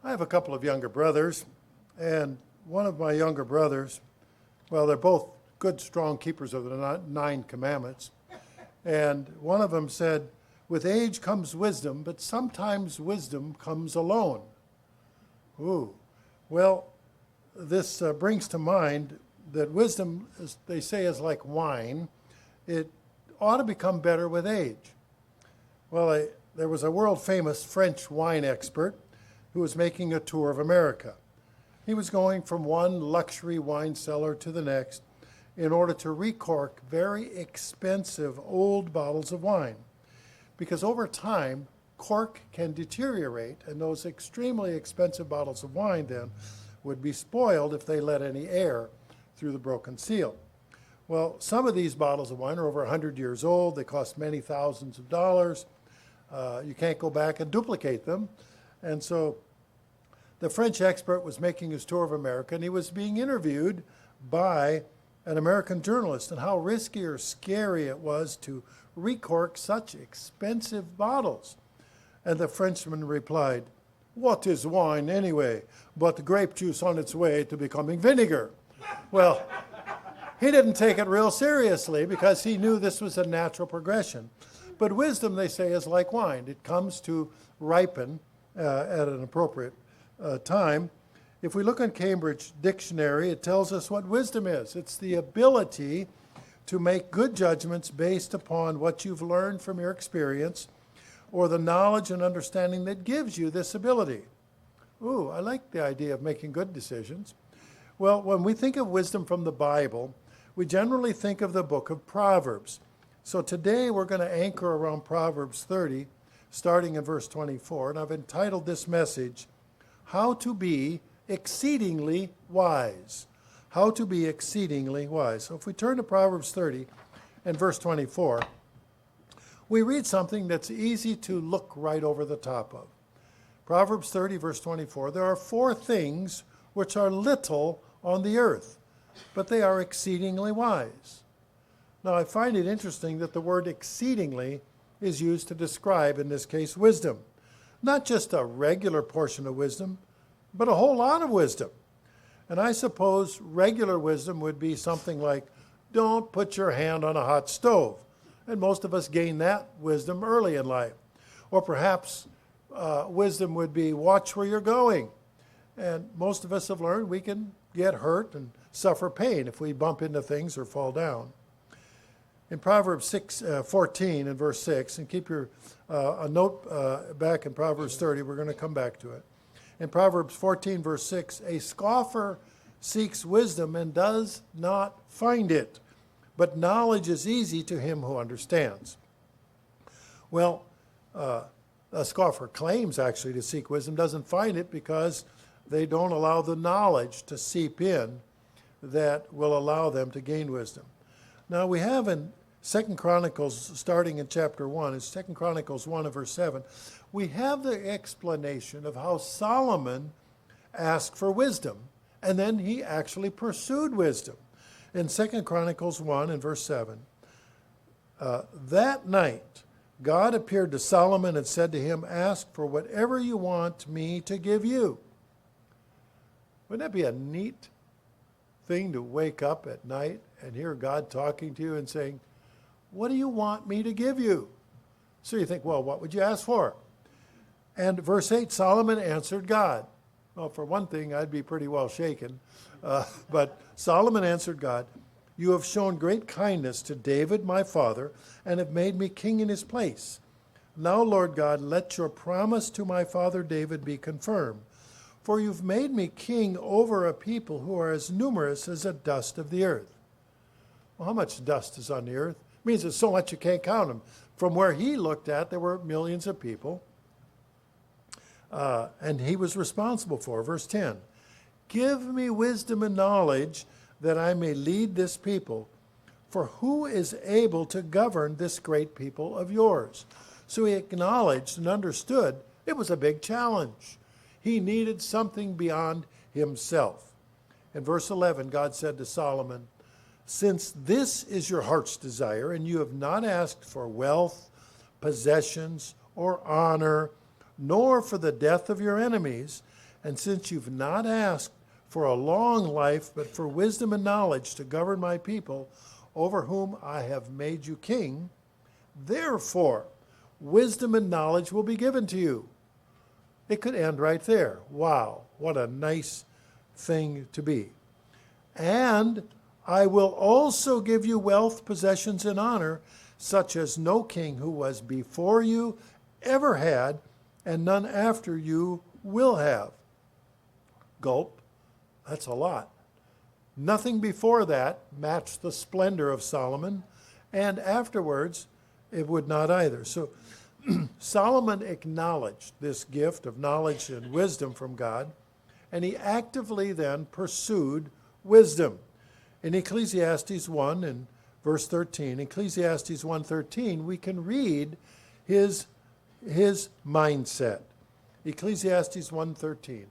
I have a couple of younger brothers, and one of my younger brothers, well, they're both good, strong keepers of the Nine Commandments. And one of them said, with age comes wisdom, but sometimes wisdom comes alone. Ooh. Well, this brings to mind that wisdom, as they say, is like wine. It ought to become better with age. Well, there was a world-famous French wine expert who was making a tour of America. He was going from one luxury wine cellar to the next in order to recork very expensive old bottles of wine. Because over time, cork can deteriorate, and those extremely expensive bottles of wine then would be spoiled if they let any air through the broken seal. Well, some of these bottles of wine are over 100 years old. They cost many thousands of dollars. You can't go back and duplicate them. And so the French expert was making his tour of America, and he was being interviewed by an American journalist and how risky or scary it was to recork such expensive bottles. And the Frenchman replied, "What is wine anyway, but grape juice on its way to becoming vinegar?" Well, he didn't take it real seriously because he knew this was a natural progression. But wisdom, they say, is like wine. It comes to ripen at an appropriate time. If we look in Cambridge Dictionary, it tells us what wisdom is. It's the ability to make good judgments based upon what you've learned from your experience or the knowledge and understanding that gives you this ability. Ooh, I like the idea of making good decisions. Well, when we think of wisdom from the Bible, we generally think of the book of Proverbs. So today we're going to anchor around Proverbs 30, starting in verse 24, and I've entitled this message, How to Be Exceedingly Wise. How to be exceedingly wise. So if we turn to Proverbs 30 and verse 24, we read something that's easy to look right over the top of. Proverbs 30, verse 24, there are 4 things which are little on the earth, but they are exceedingly wise. Now, I find it interesting that the word exceedingly is used to describe, in this case, wisdom. Not just a regular portion of wisdom, but a whole lot of wisdom. And I suppose regular wisdom would be something like, don't put your hand on a hot stove. And most of us gain that wisdom early in life. Or perhaps wisdom would be, watch where you're going. And most of us have learned we can get hurt and suffer pain if we bump into things or fall down. In Proverbs 14 and verse 6, and keep your a note back in Proverbs 30, we're going to come back to it. In Proverbs 14, verse 6, a scoffer seeks wisdom and does not find it, but knowledge is easy to him who understands. Well, a scoffer claims actually to seek wisdom, doesn't find it because they don't allow the knowledge to seep in that will allow them to gain wisdom. Now we have in 2 Chronicles, starting in chapter 1, it's 2 Chronicles 1 and verse 7, we have the explanation of how Solomon asked for wisdom, and then he actually pursued wisdom. In 2 Chronicles 1 and verse 7, that night God appeared to Solomon and said to him, ask for whatever you want me to give you. Wouldn't that be a neat thing to wake up at night and hear God talking to you and saying, what do you want me to give you? So you think, well, what would you ask for? And verse 8, Solomon answered God. Well, for one thing, I'd be pretty well shaken. But Solomon answered God, you have shown great kindness to David, my father, and have made me king in his place. Now, Lord God, let your promise to my father David be confirmed. For you've made me king over a people who are as numerous as the dust of the earth. Well, how much dust is on the earth? It means there's so much you can't count them. From where he looked at, there were millions of people. And he was responsible for. Verse 10, give me wisdom and knowledge that I may lead this people. For who is able to govern this great people of yours? So he acknowledged and understood it was a big challenge. He needed something beyond himself. In verse 11, God said to Solomon, since this is your heart's desire, and you have not asked for wealth, possessions, or honor, nor for the death of your enemies, And since you've not asked for a long life, but for wisdom and knowledge to govern my people, over whom I have made you king, therefore wisdom and knowledge will be given to you. It could end right there. Wow, what a nice thing to be. And I will also give you wealth, possessions, and honor, such as no king who was before you ever had, and none after you will have. Gulp, that's a lot. Nothing before that matched the splendor of Solomon, and afterwards it would not either. So Solomon acknowledged this gift of knowledge and wisdom from God, and he actively then pursued wisdom. In Ecclesiastes 1 and verse 13, Ecclesiastes 1:13, we can read his mindset. Ecclesiastes 1:13,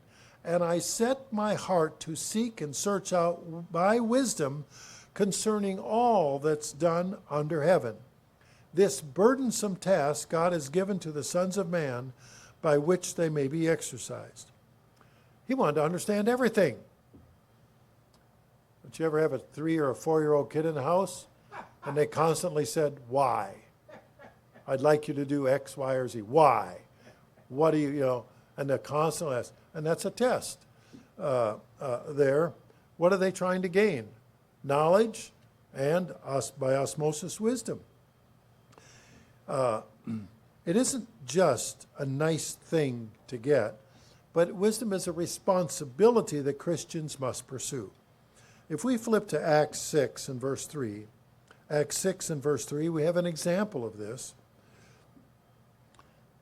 and I set my heart to seek and search out by wisdom concerning all that's done under heaven. This burdensome task God has given to the sons of man by which they may be exercised. He wanted to understand everything. Did you ever have a 3 or a 4-year-old kid in the house and they constantly said, why? I'd like you to do X, Y, or Z. Why? What do you, and they constantly ask. And that's a test there. What are they trying to gain? Knowledge and by osmosis wisdom. It isn't just a nice thing to get, but wisdom is a responsibility that Christians must pursue. If we flip to Acts 6 and verse 3, Acts 6 and verse 3, we have an example of this.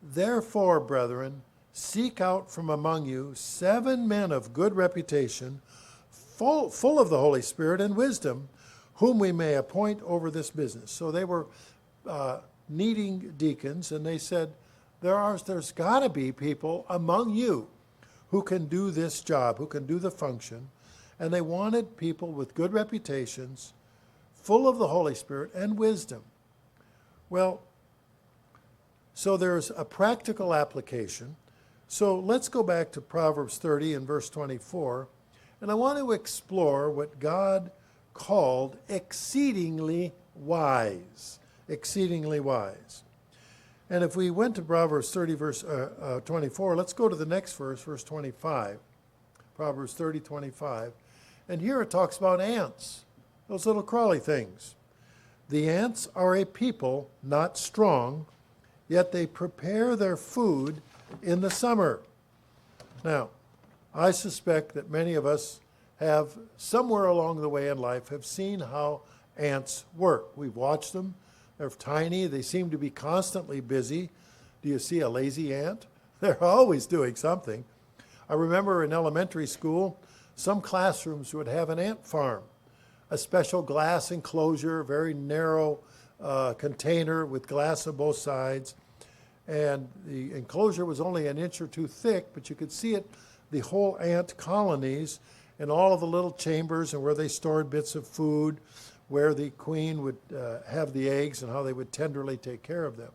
Therefore, brethren, seek out from among you 7 men of good reputation, full of the Holy Spirit and wisdom, whom we may appoint over this business. So they were needing deacons, and they said, there's got to be people among you who can do this job, who can do the function. And they wanted people with good reputations, full of the Holy Spirit and wisdom. Well, so there's a practical application. So let's go back to Proverbs 30 and verse 24. And I want to explore what God called exceedingly wise. Exceedingly wise. And if we went to Proverbs 30, verse 24, let's go to the next verse, verse 25. Proverbs 30, 25. And here it talks about ants, those little crawly things. The ants are a people not strong, yet they prepare their food in the summer. Now, I suspect that many of us have, somewhere along the way in life, have seen how ants work. We've watched them. They're tiny. They seem to be constantly busy. Do you see a lazy ant? They're always doing something. I remember in elementary school, some classrooms would have an ant farm, a special glass enclosure, very narrow container with glass on both sides. And the enclosure was only an inch or two thick, but you could see it, the whole ant colonies and all of the little chambers and where they stored bits of food, where the queen would have the eggs and how they would tenderly take care of them.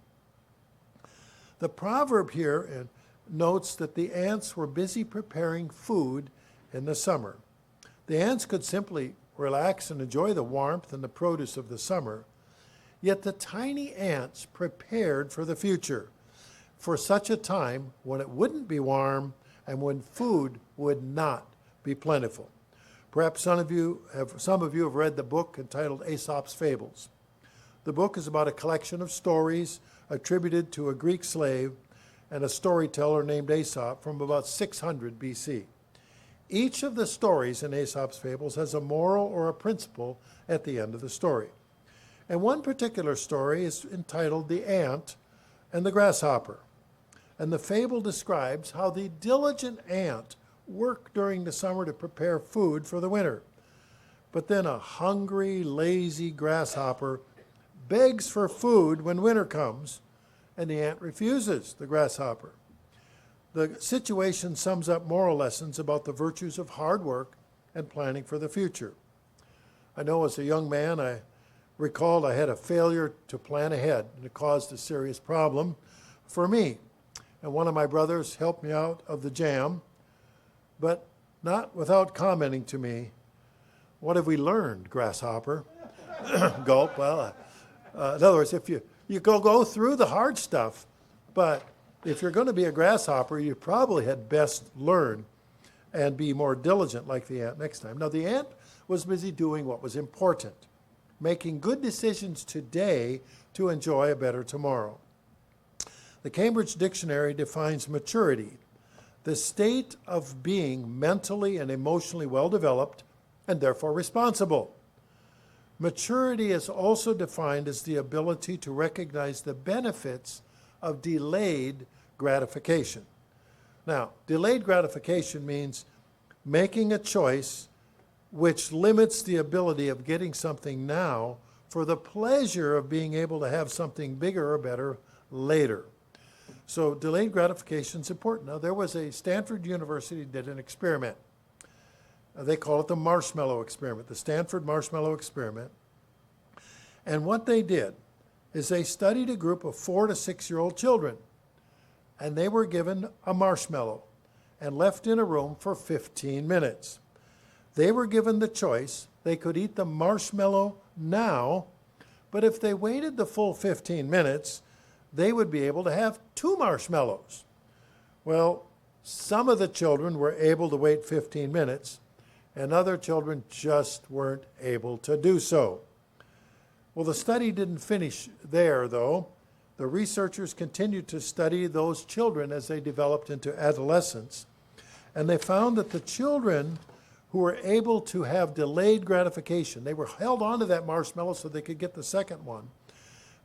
The proverb here notes that the ants were busy preparing food in the summer. The ants could simply relax and enjoy the warmth and the produce of the summer, yet the tiny ants prepared for the future, for such a time when it wouldn't be warm and when food would not be plentiful. Perhaps some of you have read the book entitled Aesop's Fables. The book is about a collection of stories attributed to a Greek slave and a storyteller named Aesop from about 600 BC. Each of the stories in Aesop's Fables has a moral or a principle at the end of the story. And one particular story is entitled The Ant and the Grasshopper. And the fable describes how the diligent ant worked during the summer to prepare food for the winter. But then a hungry, lazy grasshopper begs for food when winter comes, and the ant refuses the grasshopper. The situation sums up moral lessons about the virtues of hard work and planning for the future. I know as a young man, I recalled I had a failure to plan ahead, and it caused a serious problem for me. And one of my brothers helped me out of the jam but not without commenting to me, "What have we learned, grasshopper?" Gulp. Well, in other words, if you go through the hard stuff, but if you're going to be a grasshopper, you probably had best learn and be more diligent like the ant next time. Now, the ant was busy doing what was important, making good decisions today to enjoy a better tomorrow. The Cambridge Dictionary defines maturity, the state of being mentally and emotionally well-developed and therefore responsible. Maturity is also defined as the ability to recognize the benefits of delayed gratification. Now, delayed gratification means making a choice which limits the ability of getting something now for the pleasure of being able to have something bigger or better later. So delayed gratification is important. Now, there was a Stanford University did an experiment. They call it the marshmallow experiment, the Stanford marshmallow experiment. And what they did is they studied a group of 4 to 6-year-old children, and they were given a marshmallow and left in a room for 15 minutes. They were given the choice. They could eat the marshmallow now, but if they waited the full 15 minutes, they would be able to have 2 marshmallows. Well, some of the children were able to wait 15 minutes, and other children just weren't able to do so. Well, the study didn't finish there, though. The researchers continued to study those children as they developed into adolescence, and they found that the children who were able to have delayed gratification, they were held onto that marshmallow so they could get the second one.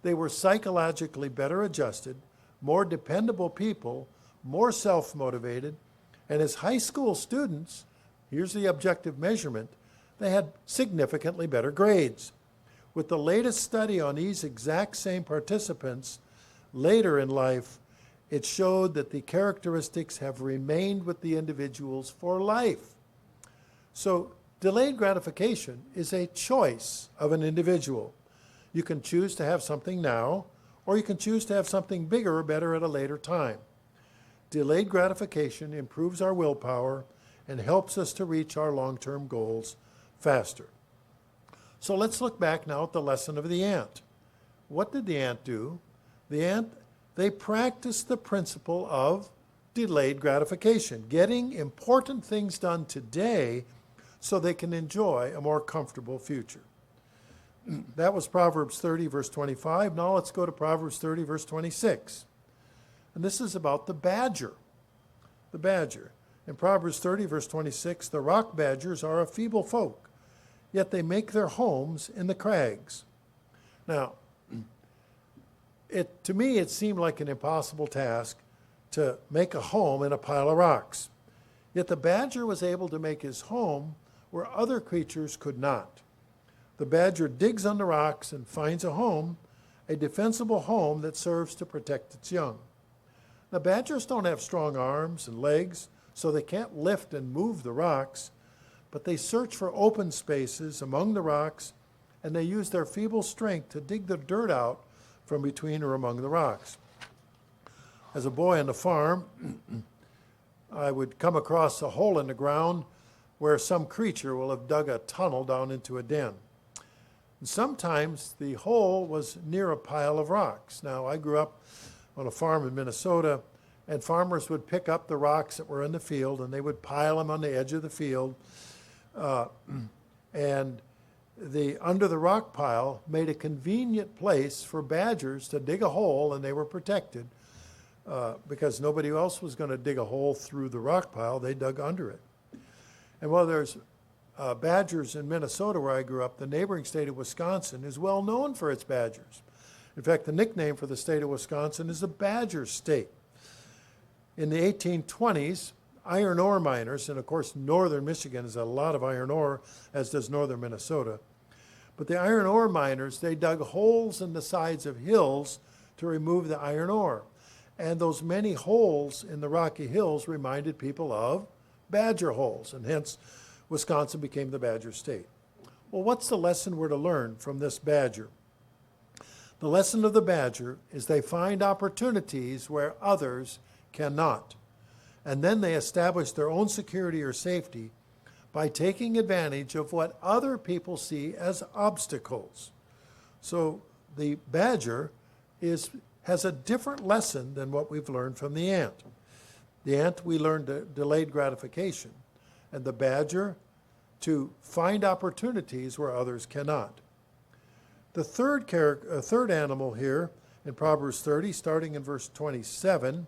They were psychologically better adjusted, more dependable people, more self-motivated, and as high school students, here's the objective measurement, they had significantly better grades. With the latest study on these exact same participants later in life, it showed that the characteristics have remained with the individuals for life. So delayed gratification is a choice of an individual. You can choose to have something now, or you can choose to have something bigger or better at a later time. Delayed gratification improves our willpower and helps us to reach our long-term goals faster. So let's look back now at the lesson of the ant. What did the ant do? They practiced the principle of delayed gratification, getting important things done today so they can enjoy a more comfortable future. That was Proverbs 30, verse 25. Now let's go to Proverbs 30, verse 26. And this is about the badger. The badger. In Proverbs 30, verse 26, the rock badgers are a feeble folk, yet they make their homes in the crags. Now, to me, it seemed like an impossible task to make a home in a pile of rocks. Yet the badger was able to make his home where other creatures could not. The badger digs on the rocks and finds a home, a defensible home that serves to protect its young. Now, badgers don't have strong arms and legs, so they can't lift and move the rocks, but they search for open spaces among the rocks, and they use their feeble strength to dig the dirt out from between or among the rocks. As a boy on the farm, I would come across a hole in the ground where some creature will have dug a tunnel down into a den. And sometimes the hole was near a pile of rocks. Now, I grew up on a farm in Minnesota, and farmers would pick up the rocks that were in the field, and they would pile them on the edge of the field. And under the rock pile made a convenient place for badgers to dig a hole, and they were protected because nobody else was going to dig a hole through the rock pile. They dug under it. And while there's badgers in Minnesota where I grew up, the neighboring state of Wisconsin is well known for its badgers. In fact, the nickname for the state of Wisconsin is the Badger State. In the 1820s, iron ore miners, and of course northern Michigan has a lot of iron ore, as does northern Minnesota, but the iron ore miners, they dug holes in the sides of hills to remove the iron ore. And those many holes in the rocky hills reminded people of badger holes, and hence Wisconsin became the Badger State. Well, what's the lesson we're to learn from this badger? The lesson of the badger is they find opportunities where others cannot. and then they establish their own security or safety by taking advantage of what other people see as obstacles. So the badger has a different lesson than what we've learned from the ant. The ant, we learned delayed gratification, and the badger to find opportunities where others cannot. The third animal here in Proverbs 30, starting in verse 27,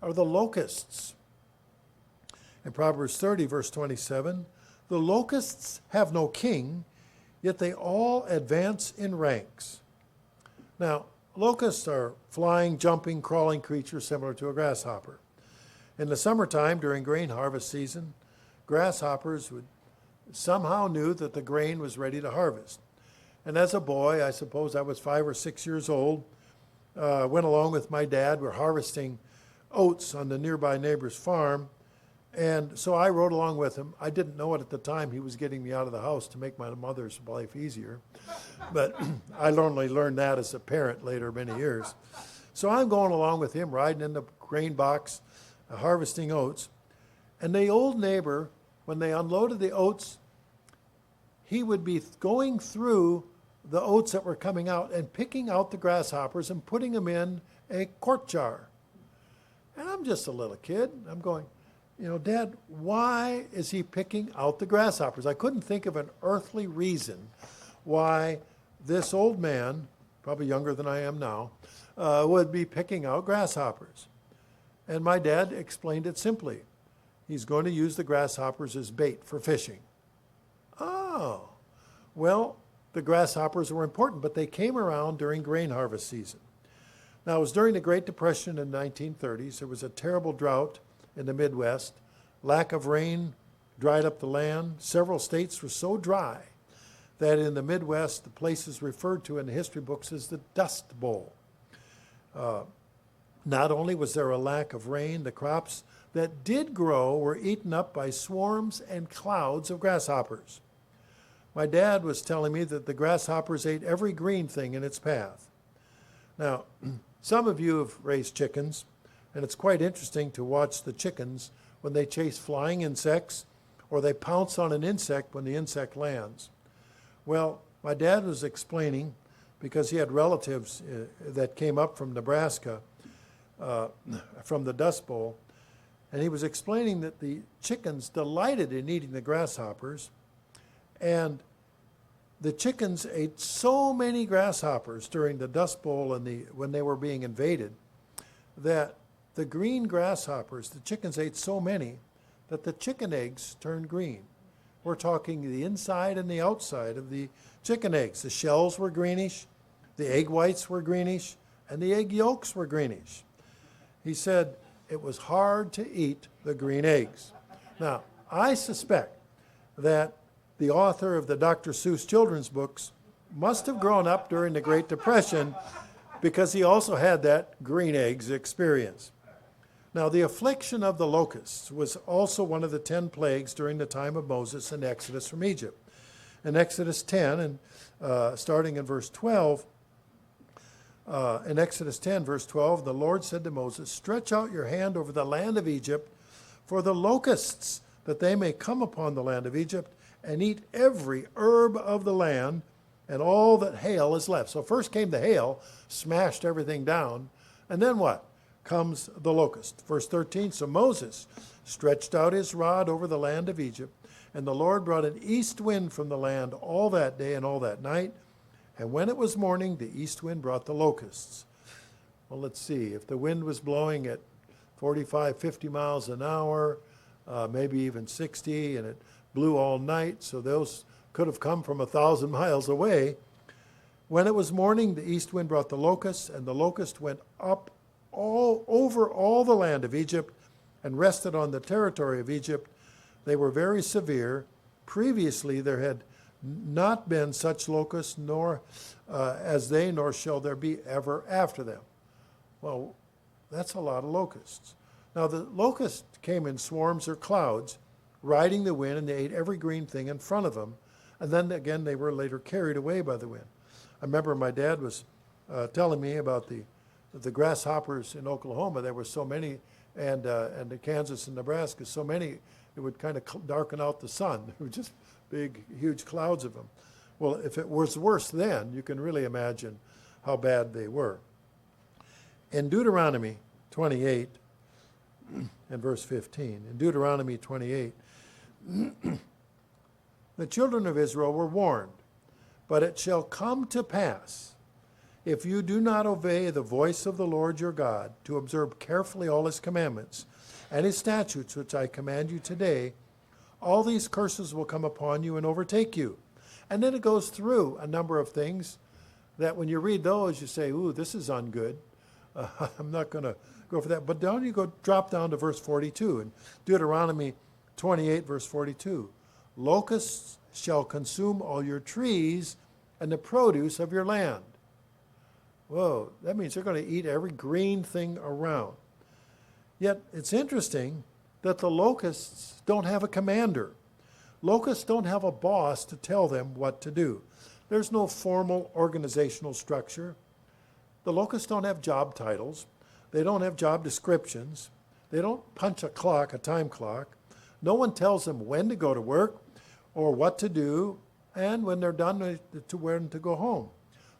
are the locusts. In Proverbs 30, verse 27, the locusts have no king, yet they all advance in ranks. Now, locusts are flying, jumping, crawling creatures similar to a grasshopper. In the summertime, during grain harvest season, grasshoppers somehow knew that the grain was ready to harvest. And as a boy, I suppose I was 5 or 6 years old, went along with my dad. We're harvesting oats on the nearby neighbor's farm. And so I rode along with him. I didn't know it at the time. He was getting me out of the house to make my mother's life easier. But I only learned that as a parent later, many years. So I'm going along with him, riding in the grain box, harvesting oats. And the old neighbor, when they unloaded the oats, he would be going through the oats that were coming out and picking out the grasshoppers and putting them in a quart jar. And I'm just a little kid. I'm going, Dad, why is he picking out the grasshoppers? I couldn't think of an earthly reason why this old man, probably younger than I am now, would be picking out grasshoppers. And my dad explained it simply. He's going to use the grasshoppers as bait for fishing. Oh, well, the grasshoppers were important, but they came around during grain harvest season. Now, it was during the Great Depression in the 1930s. There was a terrible drought in the Midwest. Lack of rain dried up the land. Several states were so dry that in the Midwest, the place is referred to in the history books as the Dust Bowl. Not only was there a lack of rain, the crops that did grow were eaten up by swarms and clouds of grasshoppers. My dad was telling me that the grasshoppers ate every green thing in its path. Now, some of you have raised chickens, and it's quite interesting to watch the chickens when they chase flying insects or they pounce on an insect when the insect lands. Well, my dad was explaining, because he had relatives that came up from Nebraska, from the Dust Bowl, and he was explaining that the chickens delighted in eating the grasshoppers, and the chickens ate so many grasshoppers during the Dust Bowl and when they were being invaded, that the green grasshoppers, the chickens ate so many that the chicken eggs turned green. We're talking the inside and the outside of the chicken eggs. The shells were greenish, the egg whites were greenish, and the egg yolks were greenish. He said it was hard to eat the green eggs. Now, I suspect that the author of the Dr. Seuss children's books must have grown up during the Great Depression, because he also had that green eggs experience. Now, the affliction of the locusts was also one of the 10 plagues during the time of Moses in Exodus from Egypt. In Exodus 10, and starting in verse 12, in Exodus 10, verse 12, the Lord said to Moses, "Stretch out your hand over the land of Egypt for the locusts, that they may come upon the land of Egypt and eat every herb of the land, and all that hail is left." So first came the hail, smashed everything down, and then what? Comes the locust. Verse 13, so Moses stretched out his rod over the land of Egypt, and the Lord brought an east wind from the land all that day and all that night, and when it was morning, the east wind brought the locusts. Well, let's see, if the wind was blowing at 45, 50 miles an hour, maybe even 60, and it blew all night, so those could have come from 1,000 miles away. When it was morning, the east wind brought the locusts, and the locust went up all over all the land of Egypt and rested on the territory of Egypt. They were very severe. Previously, there had not been such locusts, nor nor shall there be ever after them. Well, that's a lot of locusts. Now, the locusts came in swarms or clouds, riding the wind, and they ate every green thing in front of them. And then again, they were later carried away by the wind. I remember my dad was telling me about the grasshoppers in Oklahoma. There were so many and Kansas and Nebraska, so many, it would kind of darken out the sun. It was just big, huge clouds of them. Well, if it was worse then, you can really imagine how bad they were. In Deuteronomy 28 and verse 15, in Deuteronomy 28, the children of Israel were warned, but it shall come to pass, if you do not obey the voice of the Lord your God, to observe carefully all his commandments and his statutes, which I command you today, all these curses will come upon you and overtake you. And then it goes through a number of things that when you read those, you say, ooh, this is ungood. I'm not going to go for that. But down you go, drop down to verse 42 in Deuteronomy 28, verse 42. Locusts shall consume all your trees and the produce of your land. Whoa, that means they're going to eat every green thing around. Yet it's interesting that the locusts don't have a commander. Locusts don't have a boss to tell them what to do. There's no formal organizational structure. The locusts don't have job titles. They don't have job descriptions. They don't punch a clock, a time clock. No one tells them when to go to work or what to do, and when they're done, to when to go home.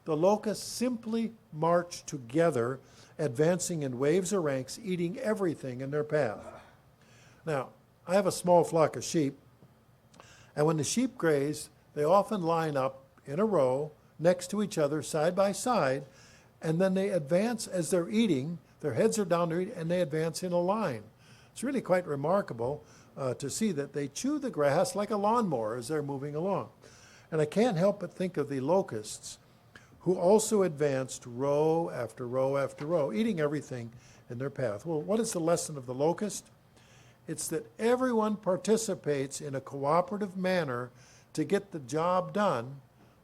The locusts simply march together, advancing in waves or ranks, eating everything in their path. Now, I have a small flock of sheep, and when the sheep graze, they often line up in a row next to each other, side by side, and then they advance as they're eating. Their heads are down, and they advance in a line. It's really quite remarkable to see that they chew the grass like a lawnmower as they're moving along. And I can't help but think of the locusts, who also advanced row after row after row, eating everything in their path. Well, what is the lesson of the locust? It's that everyone participates in a cooperative manner to get the job done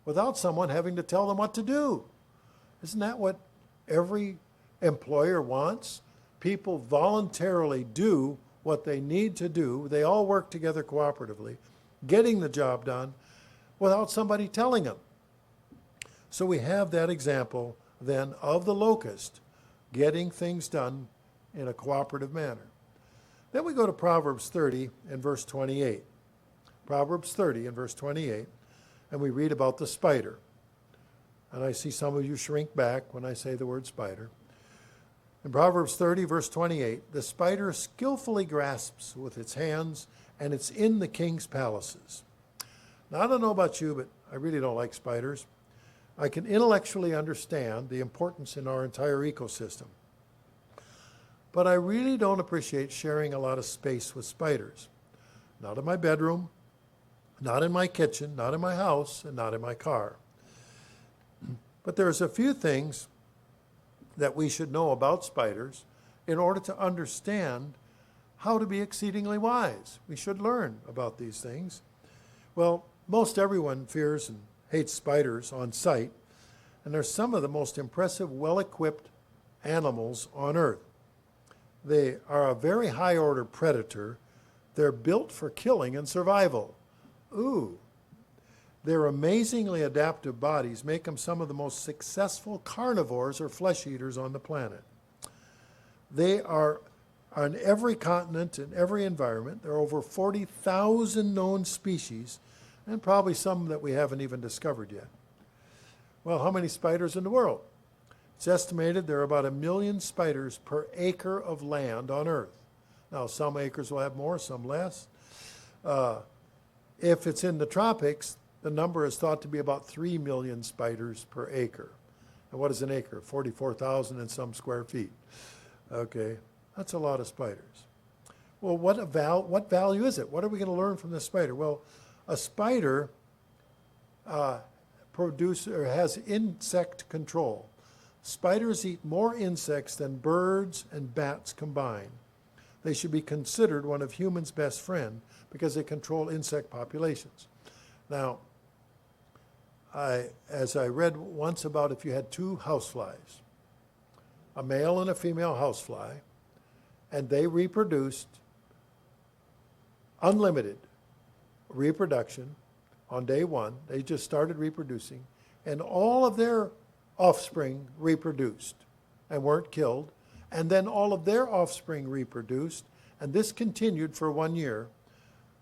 without someone having to tell them what to do. Isn't that what every employer wants? People voluntarily do what they need to do. They all work together cooperatively, getting the job done without somebody telling them. So we have that example then of the locust getting things done in a cooperative manner. Then we go to Proverbs 30 and verse 28. Proverbs 30 and verse 28, and we read about the spider. And I see some of you shrink back when I say the word spider. In Proverbs 30, verse 28, the spider skillfully grasps with its hands, and it's in the king's palaces. Now, I don't know about you, but I really don't like spiders. I can intellectually understand the importance in our entire ecosystem. But I really don't appreciate sharing a lot of space with spiders. Not in my bedroom, not in my kitchen, not in my house, and not in my car. But there's a few things that we should know about spiders in order to understand how to be exceedingly wise. We should learn about these things. Well, most everyone fears and hates spiders on sight, and they're some of the most impressive, well-equipped animals on Earth. They are a very high-order predator. They're built for killing and survival. Ooh. Their amazingly adaptive bodies make them some of the most successful carnivores or flesh eaters on the planet. They are on every continent and every environment. There are over 40,000 known species, and probably some that we haven't even discovered yet. Well, how many spiders in the world? It's estimated there are about 1 million spiders per acre of land on Earth. Now, some acres will have more, some less. If it's in the tropics, the number is thought to be about 3 million spiders per acre. And what is an acre? 44,000 and some square feet. Okay, that's a lot of spiders. Well, what value is it? What are we going to learn from this spider? Well, a spider has insect control. Spiders eat more insects than birds and bats combined. They should be considered one of humans' best friends because they control insect populations. Now, as I read once about if you had 2 houseflies, a male and a female housefly, and they reproduced unlimited reproduction on day 1, they just started reproducing, and all of their offspring reproduced and weren't killed, and then all of their offspring reproduced, and this continued for 1 year.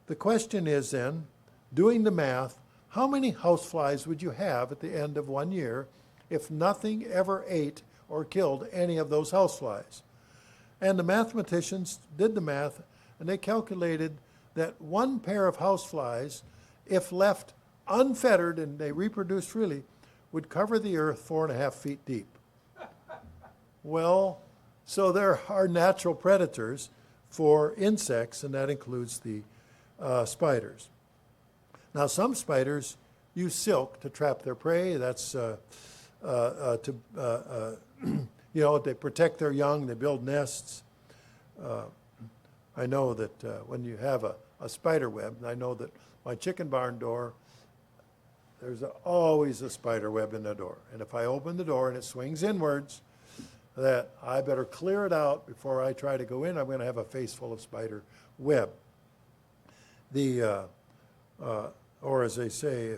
The question is then, doing the math, how many houseflies would you have at the end of 1 year if nothing ever ate or killed any of those houseflies? And the mathematicians did the math, and they calculated that one pair of houseflies, if left unfettered and they reproduced freely, would cover the earth 4.5 feet deep. Well, so there are natural predators for insects, and that includes the spiders. Now, some spiders use silk to trap their prey. That's they protect their young. They build nests. I know that when you have a spider web, I know that my chicken barn door, there's always a spider web in the door. And if I open the door and it swings inwards, that I better clear it out before I try to go in. I'm going to have a face full of spider web. Or as they say,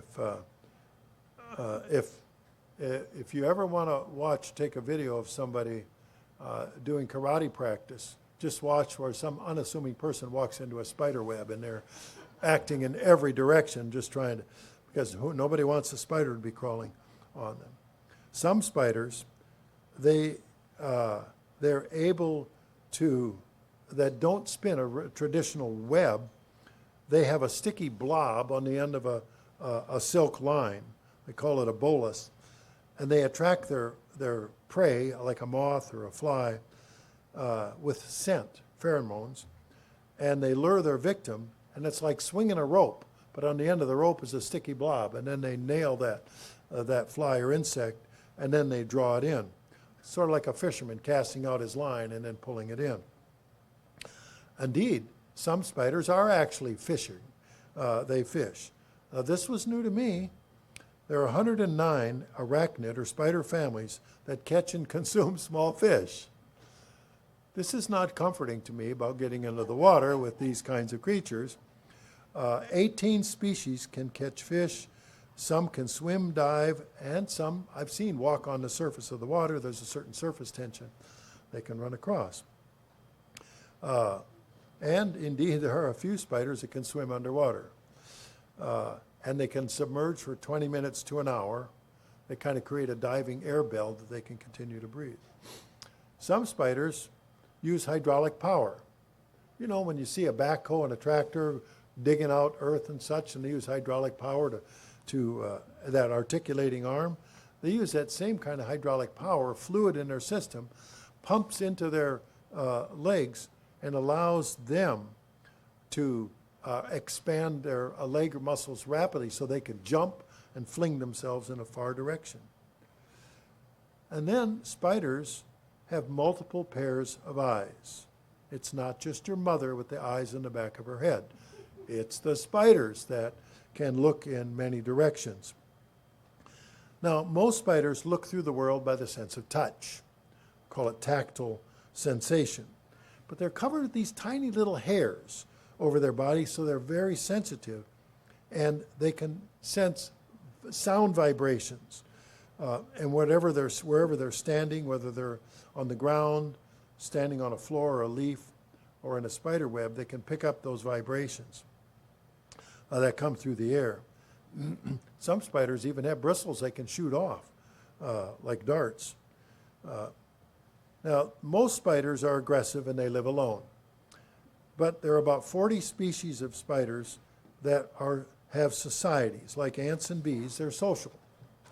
if you ever want to take a video of somebody doing karate practice, just watch where some unassuming person walks into a spider web and they're acting in every direction, just trying to, because nobody wants a spider to be crawling on them. Some spiders, they're able to, that don't spin a traditional web. They have a sticky blob on the end of a silk line. They call it a bolus. And they attract their prey, like a moth or a fly, with scent, pheromones. And they lure their victim, and it's like swinging a rope. But on the end of the rope is a sticky blob. And then they nail that fly or insect, and then they draw it in. Sort of like a fisherman casting out his line and then pulling it in. Indeed, some spiders are actually fishing. They fish. This was new to me. There are 109 arachnid or spider families that catch and consume small fish. This is not comforting to me about getting into the water with these kinds of creatures. 18 species can catch fish. Some can swim, dive, and some I've seen walk on the surface of the water. There's a certain surface tension they can run across. And indeed, there are a few spiders that can swim underwater. And they can submerge for 20 minutes to an hour. They kind of create a diving air belt that they can continue to breathe. Some spiders use hydraulic power. You know, when you see a backhoe and a tractor digging out earth and such, and they use hydraulic power to that articulating arm, they use that same kind of hydraulic power, fluid in their system, pumps into their legs and allows them to expand their leg muscles rapidly so they can jump and fling themselves in a far direction. And then spiders have multiple pairs of eyes. It's not just your mother with the eyes in the back of her head. It's the spiders that can look in many directions. Now, most spiders look through the world by the sense of touch. Call it tactile sensation. But they're covered with these tiny little hairs over their body, so they're very sensitive, and they can sense sound vibrations. And wherever they're standing, whether they're on the ground, standing on a floor or a leaf, or in a spider web, they can pick up those vibrations that come through the air. Some spiders even have bristles they can shoot off, like darts. Now, most spiders are aggressive and they live alone. But there are about 40 species of spiders that have societies. Like ants and bees, they're social.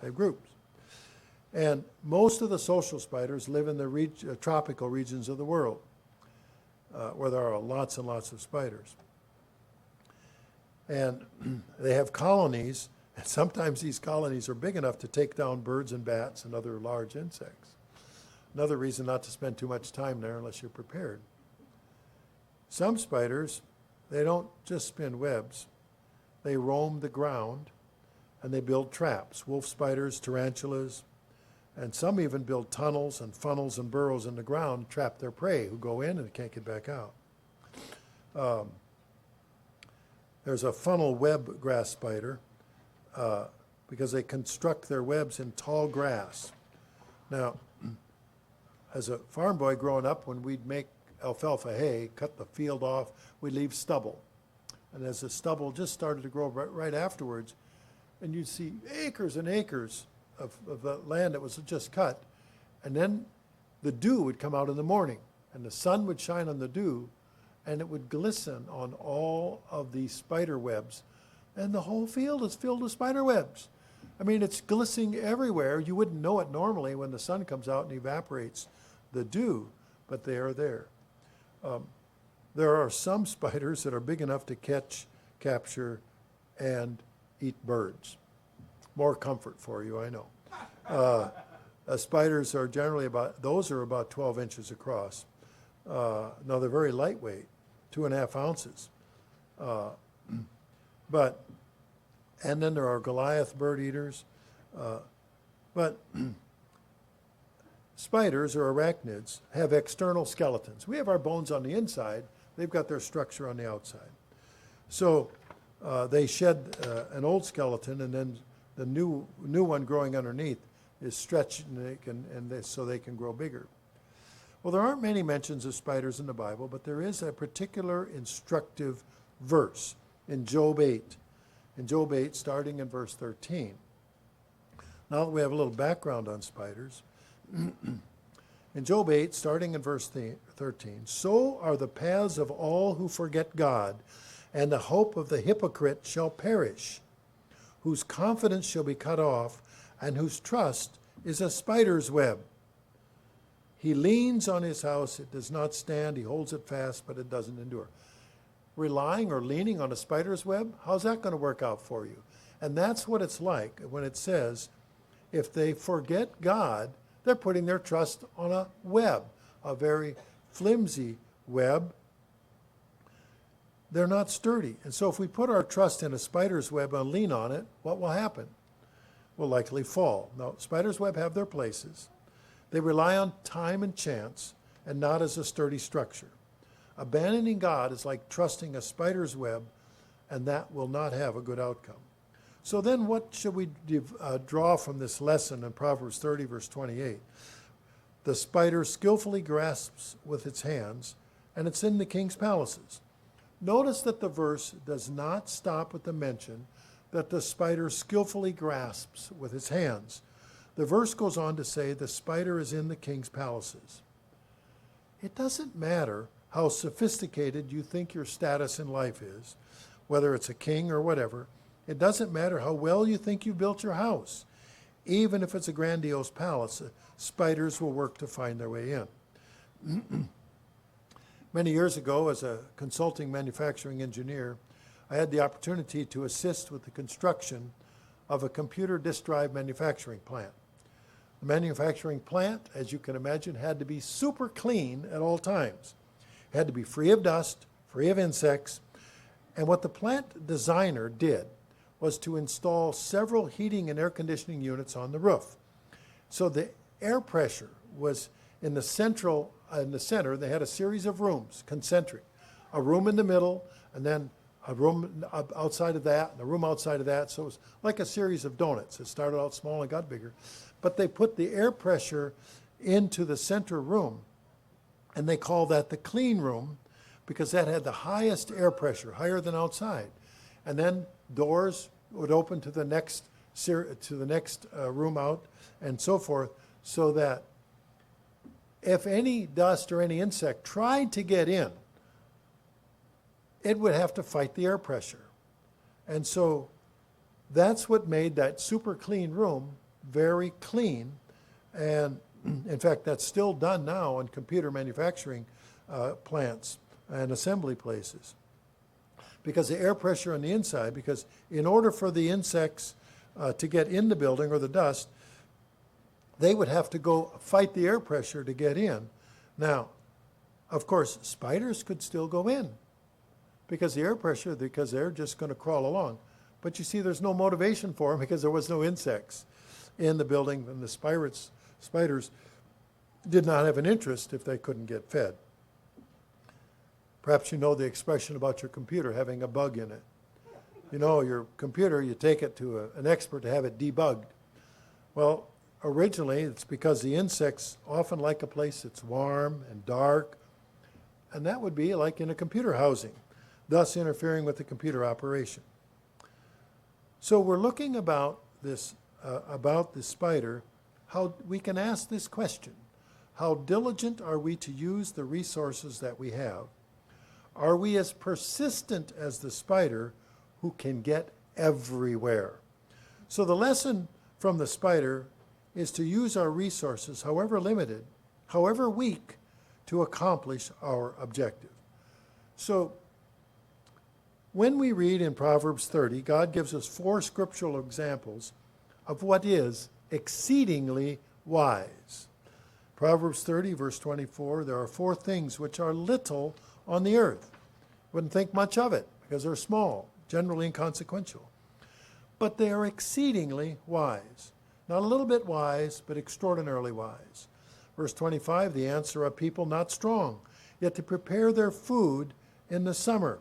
They have groups. And most of the social spiders live in the tropical regions of the world, where there are lots and lots of spiders. And they have colonies, and sometimes these colonies are big enough to take down birds and bats and other large insects. Another reason not to spend too much time there unless you're prepared. Some spiders, they don't just spin webs. They roam the ground, and they build traps. Wolf spiders, tarantulas, and some even build tunnels and funnels and burrows in the ground to trap their prey who go in and can't get back out. There's a funnel web grass spider because they construct their webs in tall grass. Now, as a farm boy growing up, when we'd make alfalfa hay, cut the field off, we'd leave stubble. And as the stubble just started to grow right afterwards, and you'd see acres and acres of the land that was just cut, and then the dew would come out in the morning, and the sun would shine on the dew, and it would glisten on all of these spider webs, and the whole field is filled with spider webs. I mean, it's glistening everywhere. You wouldn't know it normally when the sun comes out and evaporates the dew, but they are there. There are some spiders that are big enough to catch, capture, and eat birds. More comfort for you, I know. Spiders are generally those are about 12 inches across. Now they're very lightweight, 2.5 ounces. And then there are Goliath bird eaters. But spiders, or arachnids, have external skeletons. We have our bones on the inside. They've got their structure on the outside. So they shed an old skeleton, and then the new one growing underneath is stretched, and so they can grow bigger. Well, there aren't many mentions of spiders in the Bible, but there is a particular instructive verse in Job 8. In Job 8, starting in verse 13. Now that we have a little background on spiders, in Job 8, starting in verse 13, so are the paths of all who forget God, and the hope of the hypocrite shall perish, whose confidence shall be cut off, and whose trust is a spider's web. He leans on his house, it does not stand, he holds it fast, but it doesn't endure. Relying or leaning on a spider's web, how's that going to work out for you? And that's what it's like when it says, if they forget God, they're putting their trust on a web, a very flimsy web. They're not sturdy. And so if we put our trust in a spider's web and lean on it, what will happen? We'll likely fall. Now, spider's web have their places. They rely on time and chance, and not as a sturdy structure. Abandoning God is like trusting a spider's web, and that will not have a good outcome. So then what should we draw from this lesson in Proverbs 30, verse 28? The spider skillfully grasps with its hands, and it's in the king's palaces. Notice that the verse does not stop with the mention that the spider skillfully grasps with its hands. The verse goes on to say the spider is in the king's palaces. It doesn't matter how sophisticated you think your status in life is, whether it's a king or whatever. It doesn't matter how well you think you built your house. Even if it's a grandiose palace, spiders will work to find their way in. Many years ago, as a consulting manufacturing engineer, I had the opportunity to assist with the construction of a computer disk drive manufacturing plant. The manufacturing plant, as you can imagine, had to be super clean at all times. It had to be free of dust, free of insects, and what the plant designer did was to install several heating and air conditioning units on the roof. So the air pressure was in the center, they had a series of rooms, concentric. A room in the middle, and then a room outside of that, and a room outside of that. So it was like a series of donuts. It started out small and got bigger. But they put the air pressure into the center room, and they call that the clean room, because that had the highest air pressure, higher than outside. And then doors would open to the next room out, and so forth, so that if any dust or any insect tried to get in, it would have to fight the air pressure. And so that's what made that super clean room very clean. And in fact, that's still done now in computer manufacturing plants and assembly places. Because the air pressure on the inside, because in order for the insects to get in the building or the dust, they would have to go fight the air pressure to get in. Now, of course, spiders could still go in because the air pressure, because they're just going to crawl along. But you see, there's no motivation for them because there was no insects in the building, and the spiders did not have an interest if they couldn't get fed. Perhaps you know the expression about your computer having a bug in it. You know, your computer, you take it to an expert to have it debugged. Well, originally, it's because the insects often like a place that's warm and dark, and that would be like in a computer housing, thus interfering with the computer operation. So we're looking about this spider, how we can ask this question: how diligent are we to use the resources that we have? Are we as persistent as the spider who can get everywhere? So the lesson from the spider is to use our resources, however limited, however weak, to accomplish our objective. So when we read in Proverbs 30, God gives us 4 scriptural examples of what is exceedingly wise. Proverbs 30, verse 24, there are 4 things which are little on the earth. Wouldn't think much of it because they're small, generally inconsequential. But they are exceedingly wise. Not a little bit wise, but extraordinarily wise. Verse 25, the ants are a people not strong, yet to prepare their food in the summer.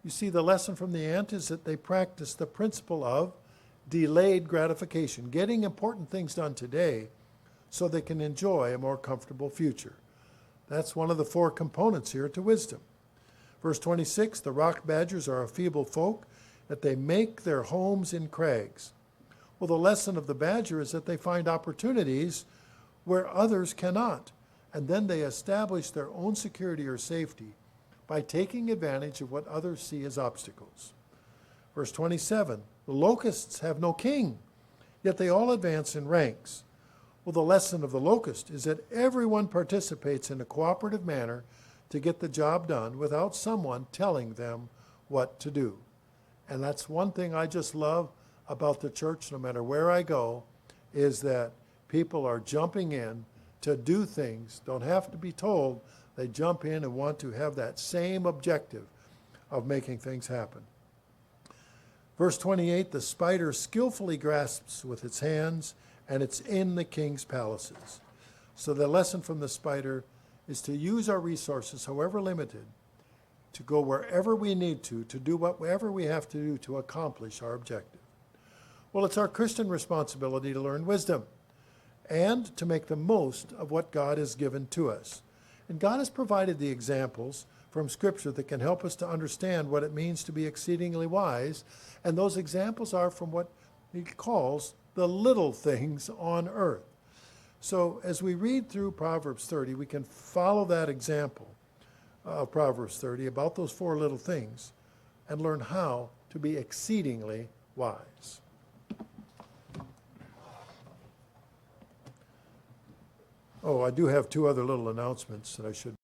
You see, the lesson from the ant is that they practice the principle of delayed gratification, getting important things done today so they can enjoy a more comfortable future. That's one of the 4 components here to wisdom. Verse 26, the rock badgers are a feeble folk, that they make their homes in crags. Well, the lesson of the badger is that they find opportunities where others cannot, and then they establish their own security or safety by taking advantage of what others see as obstacles. Verse 27, the locusts have no king, yet they all advance in ranks. Well, the lesson of the locust is that everyone participates in a cooperative manner to get the job done without someone telling them what to do. And that's one thing I just love about the church, no matter where I go, is that people are jumping in to do things, don't have to be told. They jump in and want to have that same objective of making things happen. Verse 28, the spider skillfully grasps with its hands, and it's in the king's palaces. So the lesson from the spider is to use our resources, however limited, to go wherever we need to do whatever we have to do to accomplish our objective. Well, it's our Christian responsibility to learn wisdom and to make the most of what God has given to us. And God has provided the examples from Scripture that can help us to understand what it means to be exceedingly wise, and those examples are from what he calls the little things on earth. So as we read through Proverbs 30, we can follow that example of Proverbs 30 about those 4 little things and learn how to be exceedingly wise. Oh, I do have 2 other little announcements that I should